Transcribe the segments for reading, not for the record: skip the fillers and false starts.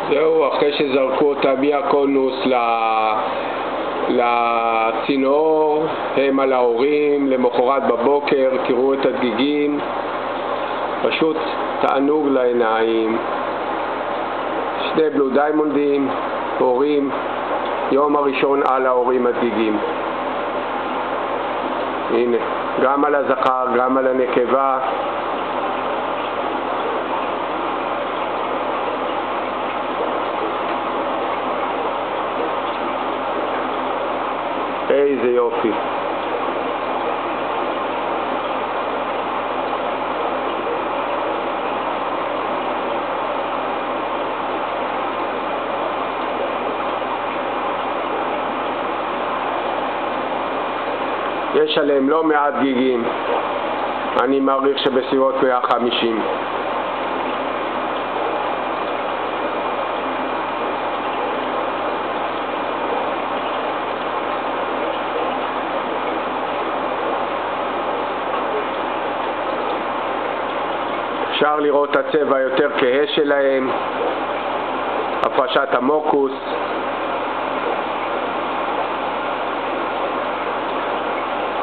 זהו, אחרי שזרקו אותה מהקונוס לצינור, הם על ההורים, למחרת בבוקר, תראו את הדגיגים, פשוט תענוג לעיניים. שני בלו דיימונדים, הורים, יום הראשון על ההורים הדגיגים. הנה, גם על הזכר, גם על הנקבה. איזה יופי. יש עליהם לא מעט גיגים, אני מעריך שבסביבות 150. אפשר לראות את הצבע יותר כהה שלהם, הפרשת המוקוס.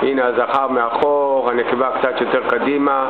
הנה הזכר מאחור, הנקבה קצת יותר קדימה.